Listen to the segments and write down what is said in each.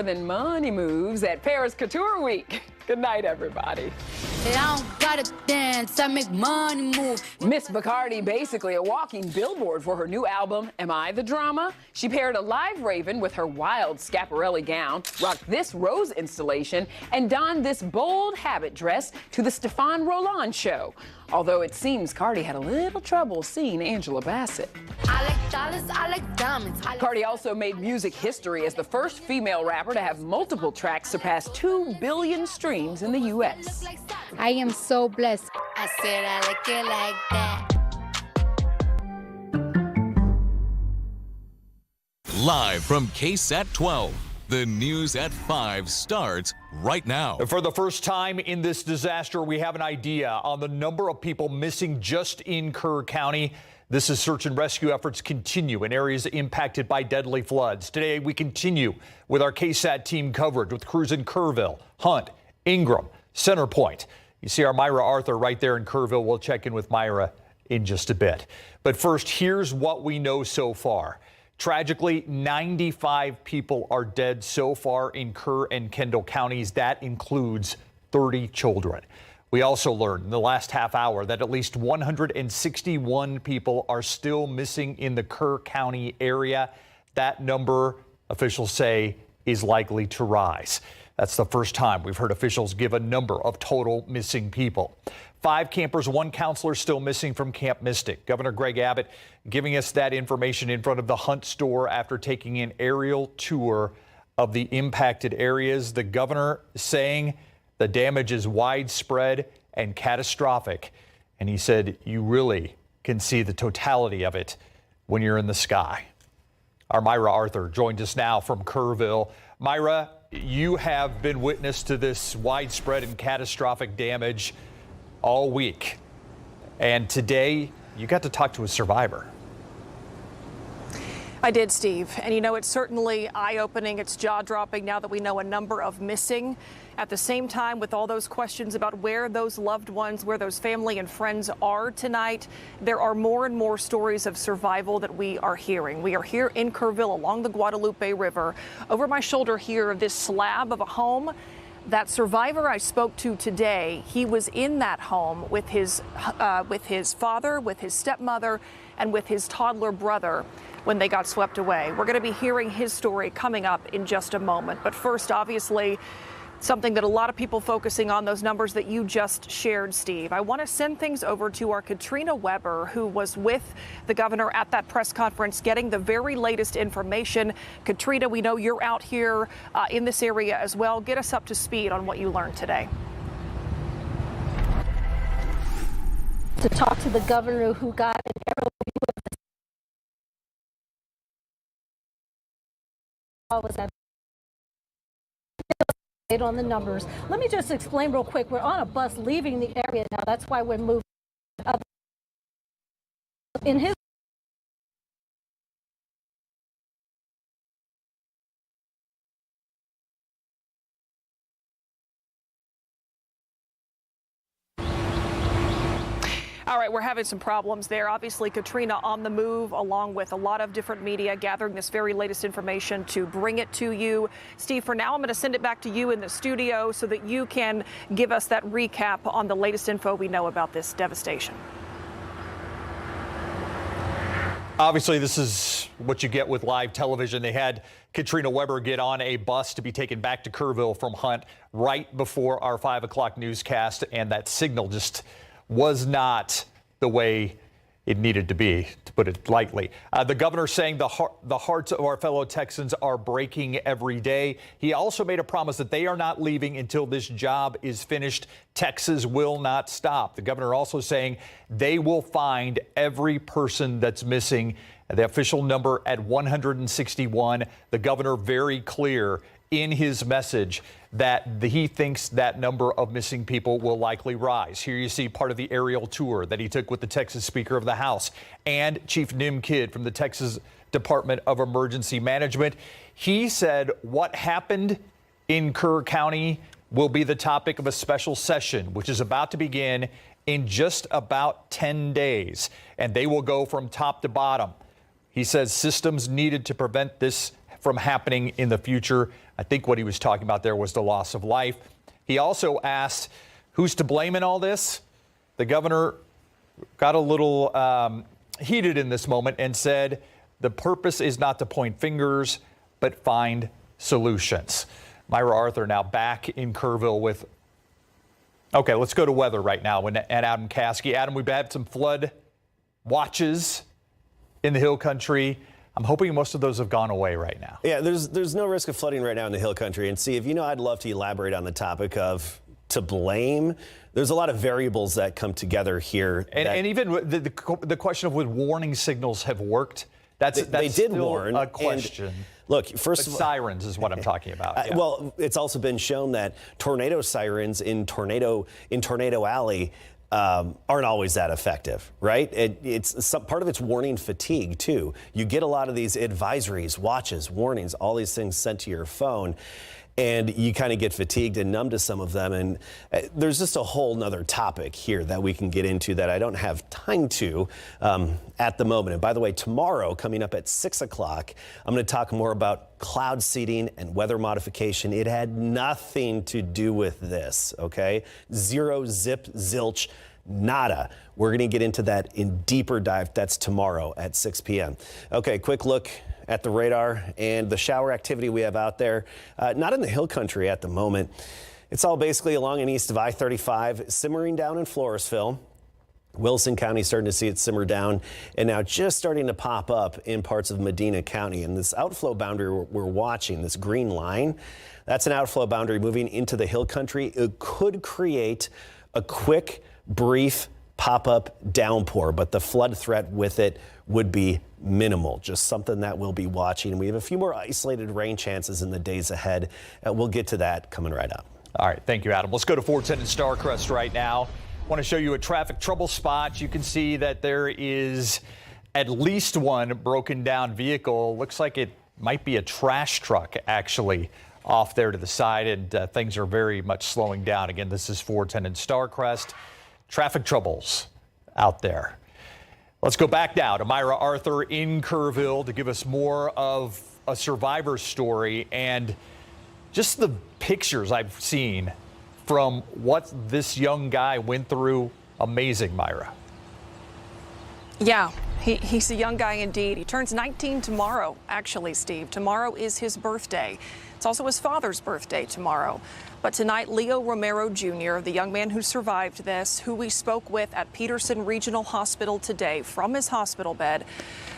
more than money moves at Paris Couture Week. Good night, everybody. I don't gotta dance, I make money move. Miss Bacardi, basically a walking billboard for her new album, Am I the Drama? She paired a live raven with her wild Schiaparelli gown, rocked this rose installation, and donned this bold habit dress to the Stéphane Roland show. Although it seems Cardi had a little trouble seeing Angela Bassett. I like dollars, I like diamonds. Cardi also made music history as the first female rapper to have multiple tracks surpass 2 billion streams in the U.S. I am so blessed. I said I like it like that. Live from KSAT 12, the news at 5 starts right now. For the first time in this disaster, we have an idea on the number of people missing just in Kerr County. This is search and rescue efforts continue in areas impacted by deadly floods. Today, we continue with our KSAT team coverage with crews in Kerrville, Hunt, Ingram, Center Point. You see our Myra Arthur right there in Kerrville. We'll check in with Myra in just a bit. But first, here's what we know so far. Tragically, 95 people are dead so far in Kerr and Kendall counties. That includes 30 children. We also learned in the last half hour that at least 161 people are still missing in the Kerr County area. That number, officials say, is likely to rise. That's the first time we've heard officials give a number of total missing people. 5 campers, 1 counselor still missing from Camp Mystic. Governor Greg Abbott giving us that information in front of the Hunt store after taking an aerial tour of the impacted areas. The governor saying the damage is widespread and catastrophic. And he said you really can see the totality of it when you're in the sky. Our Myra Arthur joins us now from Kerrville. Myra, you have been witness to this widespread and catastrophic damage all week. And today, you got to talk to a survivor. I did, Steve. And you know, it's certainly eye-opening. It's jaw-dropping now that we know a number of missing. At the same time, with all those questions about where those loved ones, where those family and friends are tonight, there are more and more stories of survival that we are hearing. We are here in Kerrville along the Guadalupe River. Over my shoulder here, this slab of a home. That survivor I spoke to today, he was in that home with his father, with his stepmother, and with his toddler brother when they got swept away. We're going to be hearing his story coming up in just a moment. But first, obviously, something that a lot of people focusing on, those numbers that you just shared, Steve. I want to send things over to our Katrina Weber, who was with the governor at that press conference getting the very latest information. Katrina, we know you're out here in this area as well. Get us up to speed on what you learned today. To talk to the governor who got an aerial view of the on the numbers. Let me just explain real quick. We're on a bus leaving the area now. That's why we're moving up. In his All right, we're having some problems there. Obviously, Katrina on the move, along with a lot of different media, gathering this very latest information to bring it to you. Steve, for now, I'm going to send it back to you in the studio so that you can give us that recap on the latest info we know about this devastation. Obviously, this is what you get with live television. They had Katrina Weber get on a bus to be taken back to Kerrville from Hunt right before our 5 o'clock newscast, and that signal just was not the way it needed to be, to put it lightly. The governor saying the hearts of our fellow Texans are breaking every day. He also made a promise that they are not leaving until this job is finished. Texas will not stop. The governor also saying they will find every person that's missing. The official number at 161. The governor very clear in his message that he thinks that number of missing people will likely rise. Here you see part of the aerial tour that he took with the Texas Speaker of the House and Chief Nim Kidd from the Texas Department of Emergency Management. He said what happened in Kerr County will be the topic of a special session, which is about to begin in just about 10 days, and they will go from top to bottom. He says systems needed to prevent this from happening in the future I think what he was talking about there was the loss of life. He also asked who's to blame in all this. The governor got a little heated in this moment and said the purpose is not to point fingers, but find solutions. Myra Arthur now back in Kerrville with, okay, let's go to weather right now and Adam Caskey. Adam, we've had some flood watches in the Hill Country. I'm hoping most of those have gone away right now. Yeah, there's no risk of flooding right now in the Hill Country. And Steve, I'd love to elaborate on the topic of to blame. There's a lot of variables that come together here. And even the question of would warning signals have worked? That's they did still warn. A question. And look, first of all, sirens is what I'm talking about. Yeah. Well, it's also been shown that tornado sirens in Tornado Alley aren't always that effective, right? It's part of it's warning fatigue too. You get a lot of these advisories, watches, warnings, all these things sent to your phone, and you kind of get fatigued and numb to some of them. And there's just a whole nother topic here that we can get into that I don't have time to at the moment. And by the way, tomorrow, coming up at 6 o'clock, I'm going to talk more about cloud seeding and weather modification. It had nothing to do with this, okay? Zero, zip, zilch, nada. We're going to get into that in deeper dive. That's tomorrow at 6 p.m. Okay, quick look at the radar and the shower activity we have out there. Not in the Hill Country at the moment. It's all basically along and east of I-35, simmering down in Floresville. Wilson County starting to see it simmer down, and now just starting to pop up in parts of Medina County. And this outflow boundary we're watching, this green line, that's an outflow boundary moving into the Hill Country. It could create a quick, brief pop-up downpour, but the flood threat with it would be minimal. Just something that we'll be watching. We have a few more isolated rain chances in the days ahead. We'll get to that coming right up. All right, thank you, Adam. Let's go to 410 and Starcrest right now. I want to show you a traffic trouble spot. You can see that there is at least one broken down vehicle. Looks like it might be a trash truck actually off there to the side, and things are very much slowing down. Again, this is 410 and Starcrest. Traffic troubles out there. Let's go back now to Myra Arthur in Kerrville to give us more of a survivor story and just the pictures I've seen from what this young guy went through. Amazing, Myra. Yeah, he's a young guy indeed. He turns 19 tomorrow, actually, Steve. Tomorrow is his birthday. It's also his father's birthday tomorrow. But tonight, Leo Romero Jr., the young man who survived this, who we spoke with at Peterson Regional Hospital today from his hospital bed.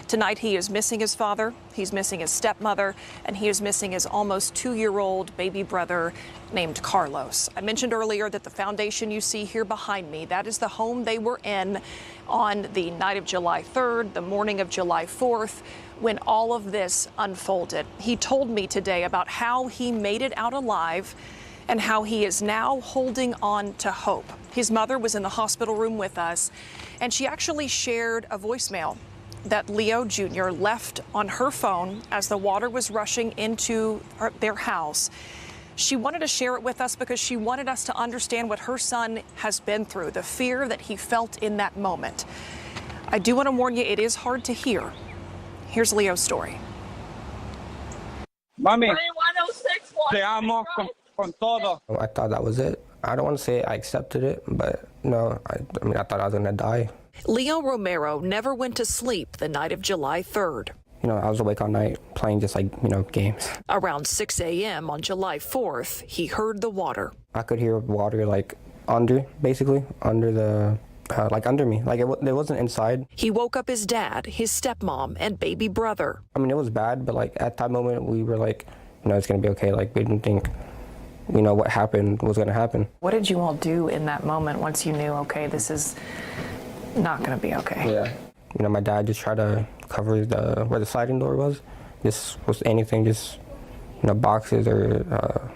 Tonight, he is missing his father, he's missing his stepmother, and he is missing his almost 2-year-old baby brother named Carlos. I mentioned earlier that the foundation you see here behind me, that is the home they were in on the night of July 3rd, the morning of July 4th, when all of this unfolded. He told me today about how he made it out alive and how he is now holding on to hope. His mother was in the hospital room with us, and she actually shared a voicemail that Leo Jr. left on her phone as the water was rushing into their house. She wanted to share it with us because she wanted us to understand what her son has been through, the fear that he felt in that moment. I do want to warn you, it is hard to hear. Here's Leo's story. Mami, te amo con todo. I thought that was it. I don't want to say I accepted it, but no, I thought I was going to die. Leo Romero never went to sleep the night of July 3rd. I was awake all night playing just games. Around 6 a.m. on July 4th, he heard the water. I could hear water under the, under me. It wasn't inside. He woke up his dad, his stepmom, and baby brother. It was bad, but at that moment we were it's going to be okay. We didn't think, what happened was going to happen. What did you all do in that moment once you knew, okay, this is not going to be okay? Yeah. My dad just tried to cover where the sliding door was. This was anything, just boxes or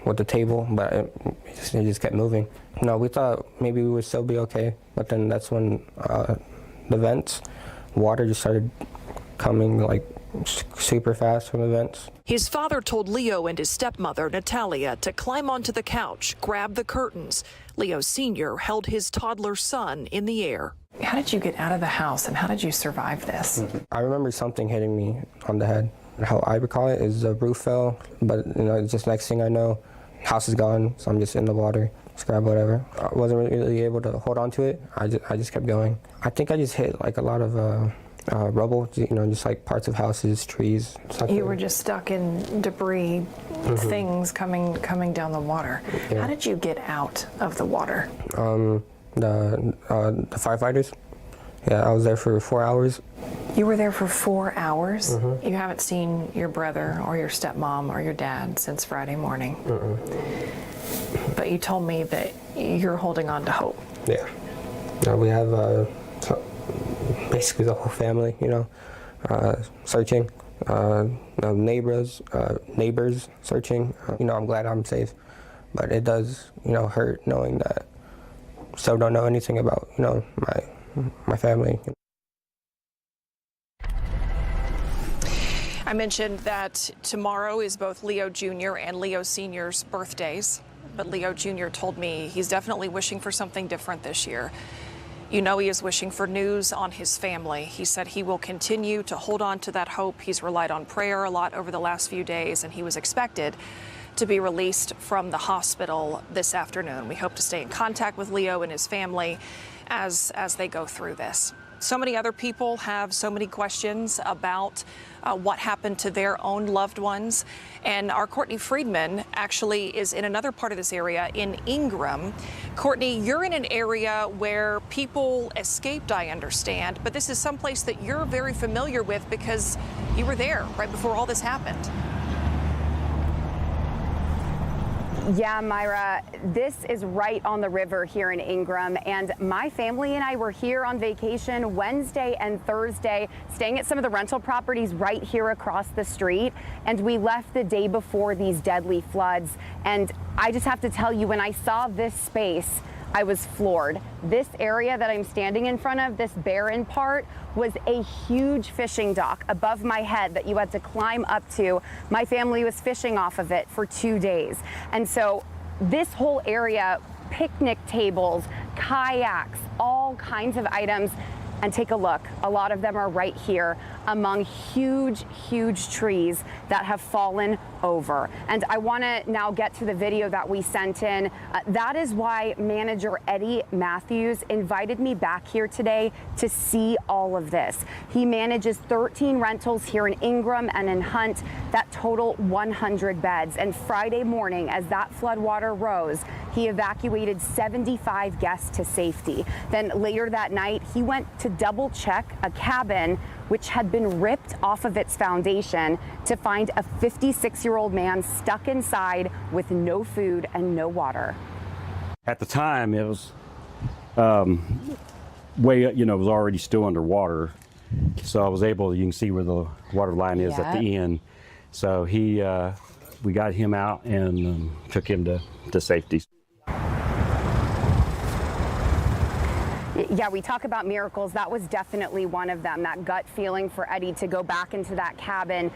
with the table, but it just kept moving. We thought maybe we would still be okay, but then that's when the vents, water just started coming super fast from the vents. His father told Leo and his stepmother, Natalia, to climb onto the couch, grab the curtains. Leo Sr. held his toddler son in the air. How did you get out of the house and how did you survive this? I remember something hitting me on the head, How I recall it is the roof fell, but just next thing I know, house is gone, so I'm just in the water, just grab whatever. I wasn't really able to hold on to it. I just kept going. I think I just hit like a lot of rubble, just like parts of houses, trees. You were just stuck in debris, things coming down the water. Yeah. How did you get out of the water? The firefighters. Yeah, I was there for 4 hours. You were there for 4 hours? You haven't seen your brother or your stepmom or your dad since Friday morning. But you told me that you're holding on to hope. Yeah. We have basically the whole family, searching. Neighbors searching. I'm glad I'm safe, but it does, hurt knowing that still don't know anything about, my family. I mentioned that tomorrow is both Leo Jr. and Leo Sr.'s birthdays, but Leo Jr. told me he's definitely wishing for something different this year. He is wishing for news on his family. He said he will continue to hold on to that hope. He's relied on prayer a lot over the last few days, and he was expected to be released from the hospital this afternoon. We hope to stay in contact with Leo and his family as they go through this. So many other people have so many questions about what happened to their own loved ones. And our Courtney Friedman actually is in another part of this area in Ingram. Courtney, you're in an area where people escaped, I understand, but this is someplace that you're very familiar with because you were there right before all this happened. Yeah, Myra, this is right on the river here in Ingram, and my family and I were here on vacation Wednesday and Thursday, staying at some of the rental properties right here across the street, and we left the day before these deadly floods. And I just have to tell you, when I saw this space, I was floored. This area that I'm standing in front of, this barren part, was a huge fishing dock above my head that you had to climb up to. My family was fishing off of it for 2 days. And so this whole area, picnic tables, kayaks, all kinds of items. And take a look, a lot of them are right here among huge, huge trees that have fallen over. And I want to now get to the video that we sent in. That is why manager Eddie Matthews invited me back here today to see all of this. He manages 13 rentals here in Ingram and in Hunt that total 100 beds. And Friday morning, as that floodwater rose, he evacuated 75 guests to safety. Then later that night, he went to double check a cabin which had been ripped off of its foundation to find a 56-year-old man stuck inside with no food and no water. At the time, it was it was already still underwater. So I was able, you can see where the water line is at the end. So we got him out and took him to safety. Yeah, we talk about miracles. That was definitely one of them, that gut feeling for Eddie to go back into that cabin.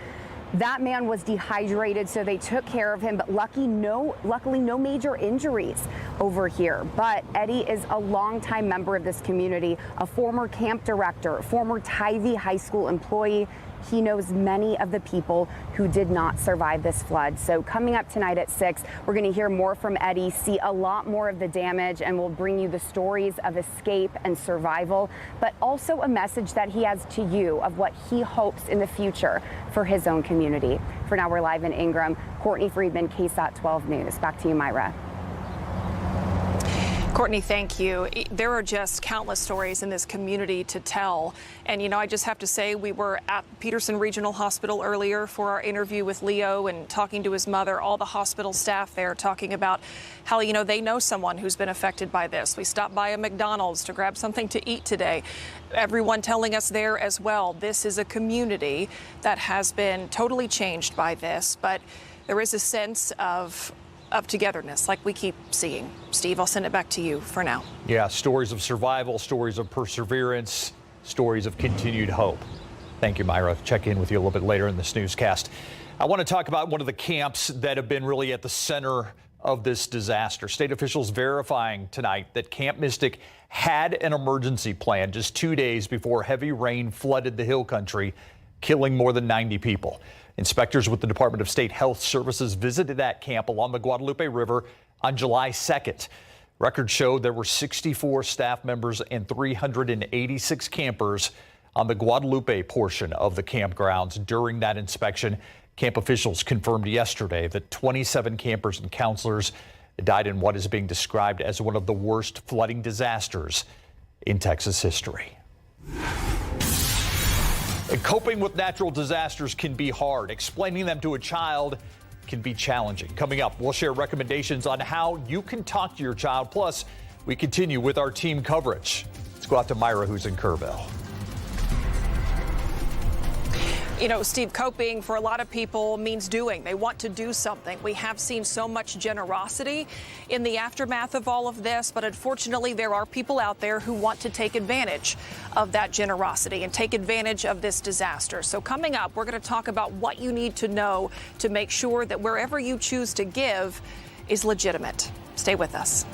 That man was dehydrated, so they took care of him, but luckily no major injuries over here. But Eddie is a longtime member of this community, a former camp director, former Tybee High School employee. He knows many of the people who did not survive this flood. So coming up tonight at 6, we're going to hear more from Eddie, see a lot more of the damage, and we'll bring you the stories of escape and survival, but also a message that he has to you of what he hopes in the future for his own community. For now, we're live in Ingram. Courtney Friedman, KSAT 12 News. Back to you, Myra. Courtney, thank you. There are just countless stories in this community to tell. And, I just have to say, we were at Peterson Regional Hospital earlier for our interview with Leo and talking to his mother, all the hospital staff there talking about how, they know someone who's been affected by this. We stopped by a McDonald's to grab something to eat today. Everyone telling us there as well, this is a community that has been totally changed by this, but there is a sense of togetherness like we keep seeing. Steve, I'll send it back to you for now. Yeah, stories of survival, stories of perseverance, stories of continued hope. Thank you, Myra. Check in with you a little bit later in this newscast. I want to talk about one of the camps that have been really at the center of this disaster. State officials verifying tonight that Camp Mystic had an emergency plan just 2 days before heavy rain flooded the hill country, killing more than 90 people. Inspectors with the Department of State Health Services visited that camp along the Guadalupe River on July 2nd. Records showed there were 64 staff members and 386 campers on the Guadalupe portion of the campgrounds during that inspection. Camp officials confirmed yesterday that 27 campers and counselors died in what is being described as one of the worst flooding disasters in Texas history. And coping with natural disasters can be hard. Explaining them to a child can be challenging. Coming up, we'll share recommendations on how you can talk to your child. Plus, we continue with our team coverage. Let's go out to Myra, who's in Kerrville. You know, Steve, coping for a lot of people means doing. They want to do something. We have seen so much generosity in the aftermath of all of this, but unfortunately, there are people out there who want to take advantage of that generosity and take advantage of this disaster. So coming up, we're going to talk about what you need to know to make sure that wherever you choose to give is legitimate. Stay with us.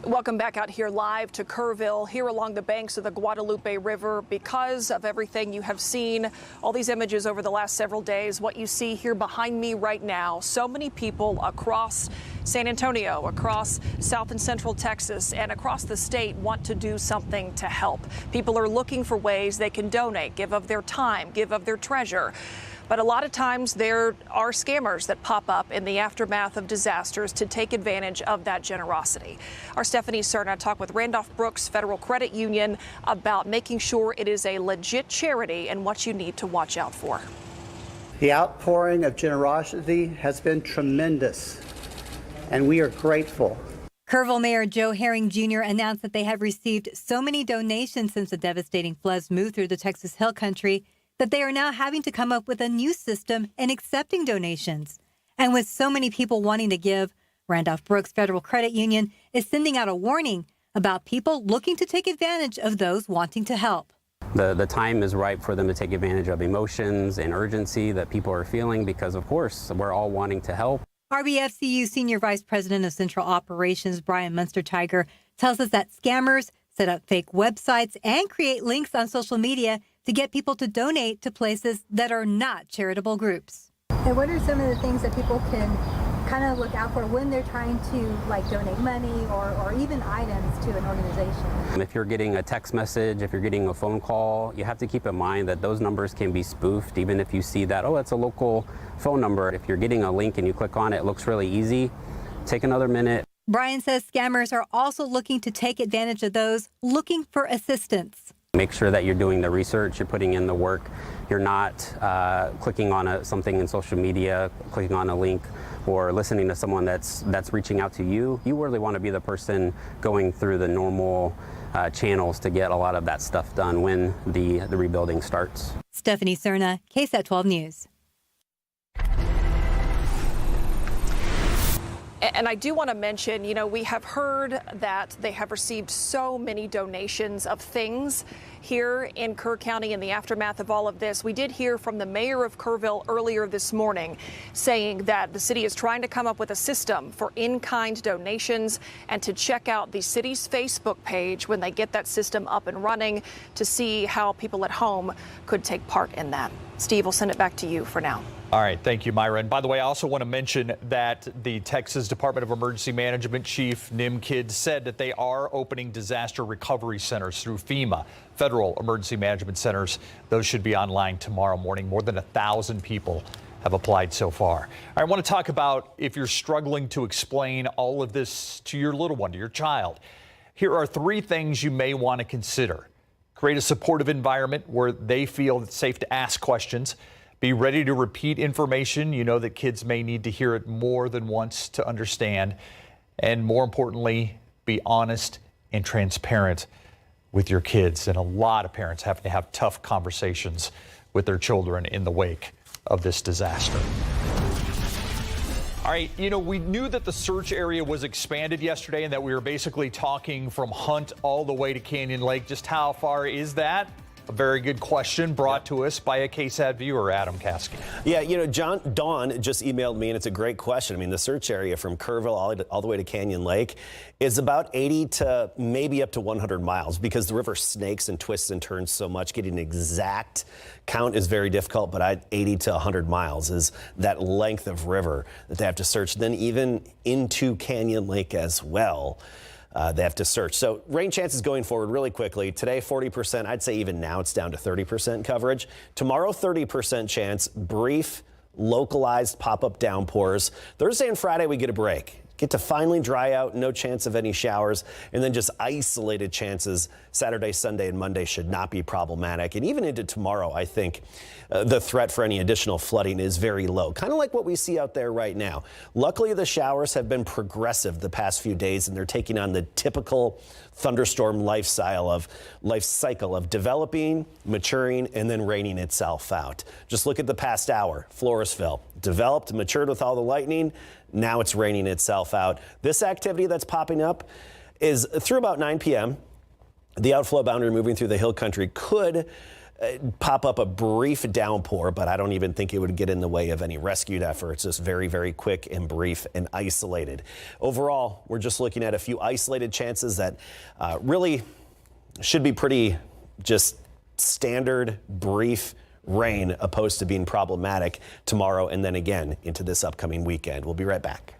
Welcome back out here live to Kerrville, here along the banks of the Guadalupe River. Because of everything you have seen, all these images over the last several days, what you see here behind me right now, so many people across San Antonio, across South and Central Texas, and across the state want to do something to help. People are looking for ways they can donate, give of their time, give of their treasure. But a lot of times there are scammers that pop up in the aftermath of disasters to take advantage of that generosity. Our Stephanie Serna talked with Randolph Brooks Federal Credit Union about making sure it is a legit charity and what you need to watch out for. The outpouring of generosity has been tremendous, and we are grateful. Kerrville Mayor Joe Herring Jr. announced that they have received so many donations since the devastating floods moved through the Texas Hill Country that they are now having to come up with a new system in accepting donations. And with so many people wanting to give, Randolph Brooks Federal Credit Union is sending out a warning about people looking to take advantage of those wanting to help. The time is ripe for them to take advantage of emotions and urgency that people are feeling because, of course, we're all wanting to help. RBFCU Senior Vice President of Central Operations, Brian Munster-Tiger, tells us that scammers set up fake websites and create links on social media to get people to donate to places that are not charitable groups. And what are some of the things that people can kind of look out for when they're trying to donate money or even items to an organization? If you're getting a text message, if you're getting a phone call, you have to keep in mind that those numbers can be spoofed, even if you see that, oh, it's a local phone number. If you're getting a link and you click on it, it looks really easy. Take another minute. Brian says scammers are also looking to take advantage of those looking for assistance. Make sure that you're doing the research, you're putting in the work. You're not clicking on something in social media, clicking on a link, or listening to someone that's reaching out to you. You really want to be the person going through the normal channels to get a lot of that stuff done when the rebuilding starts. Stephanie Cerna, KSAT 12 News. And I do want to mention, we have heard that they have received so many donations of things here in Kerr County in the aftermath of all of this. We did hear from the mayor of Kerrville earlier this morning saying that the city is trying to come up with a system for in-kind donations and to check out the city's Facebook page when they get that system up and running to see how people at home could take part in that. Steve, we'll send it back to you for now. All right. Thank you, Myra. And by the way, I also want to mention that the Texas Department of Emergency Management Chief Nim Kidd said that they are opening disaster recovery centers through FEMA, Federal Emergency Management Centers. Those should be online tomorrow morning. More than 1,000 people have applied so far. I want to talk about if you're struggling to explain all of this to your little one, to your child. Here are 3 things you may want to consider. Create a supportive environment where they feel it's safe to ask questions. Be ready to repeat information. You know that kids may need to hear it more than once to understand. And more importantly, be honest and transparent with your kids. And a lot of parents have to have tough conversations with their children in the wake of this disaster. All right, we knew that the search area was expanded yesterday and that we were basically talking from Hunt all the way to Canyon Lake. Just how far is that? A very good question brought to us by a KSAT viewer, Adam Caskey. Yeah, Dawn just emailed me, and it's a great question. I mean, the search area from Kerrville all the way to Canyon Lake is about 80 to maybe up to 100 miles because the river snakes and twists and turns so much. Getting an exact count is very difficult, but 80 to 100 miles is that length of river that they have to search. Then even into Canyon Lake as well. They have to search. So rain chances going forward really quickly. Today, 40%. I'd say even now it's down to 30% coverage. Tomorrow, 30% chance. Brief, localized pop-up downpours. Thursday and Friday, we get a break. Get to finally dry out, no chance of any showers, and then just isolated chances. Saturday, Sunday, and Monday should not be problematic. And even into tomorrow, I think the threat for any additional flooding is very low, kind of like what we see out there right now. Luckily, the showers have been progressive the past few days, and they're taking on the typical thunderstorm life cycle of developing, maturing, and then raining itself out. Just look at the past hour. Floresville developed, matured with all the lightning. Now it's raining itself out. This activity that's popping up is through about 9 p.m. The outflow boundary moving through the hill country could pop up a brief downpour, but I don't even think it would get in the way of any rescue efforts. Just very, very quick and brief and isolated. Overall, we're just looking at a few isolated chances that really should be pretty just standard, brief rain opposed to being problematic tomorrow and then again into this upcoming weekend. We'll be right back.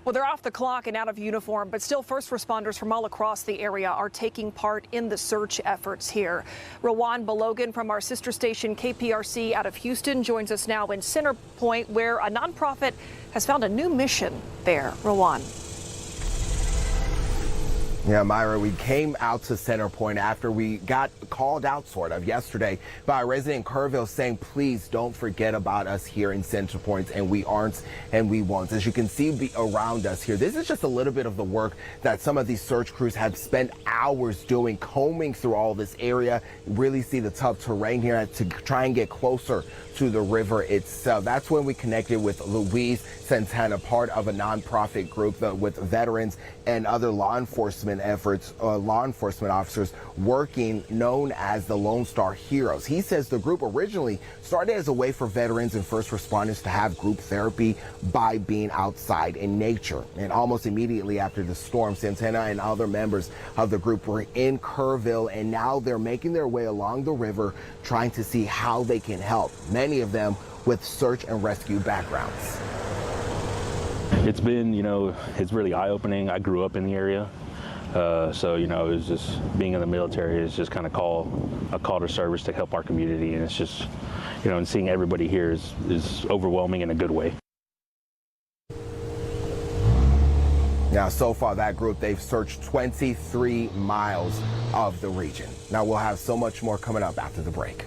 Well, they're off the clock and out of uniform, but still first responders from all across the area are taking part in the search efforts here. Rowan Balogan from our sister station KPRC out of Houston joins us now in Center Point, where a nonprofit has found a new mission there. Rowan. Yeah, Myra, we came out to Center Point after we got called out sort of yesterday by a resident in Kerrville saying, please don't forget about us here in Center Point, and we aren't and we won't. As you can see around us here, this is just a little bit of the work that some of these search crews have spent hours doing, combing through all this area. Really see the tough terrain here to try and get closer to the river itself. That's when we connected with Louise Santana, part of a nonprofit group with veterans and other law enforcement efforts, law enforcement officers working, known as the Lone Star Heroes. He says the group originally started as a way for veterans and first responders to have group therapy by being outside in nature. And almost immediately after the storm, Santana and other members of the group were in Kerrville, and now they're making their way along the river trying to see how they can help, many of them with search and rescue backgrounds. It's been, it's really eye-opening. I grew up in the area, so, it was just being in the military is just kind of a call to service to help our community, and it's just, and seeing everybody here is overwhelming in a good way. Now, so far, that group, they've searched 23 miles of the region. Now, we'll have so much more coming up after the break.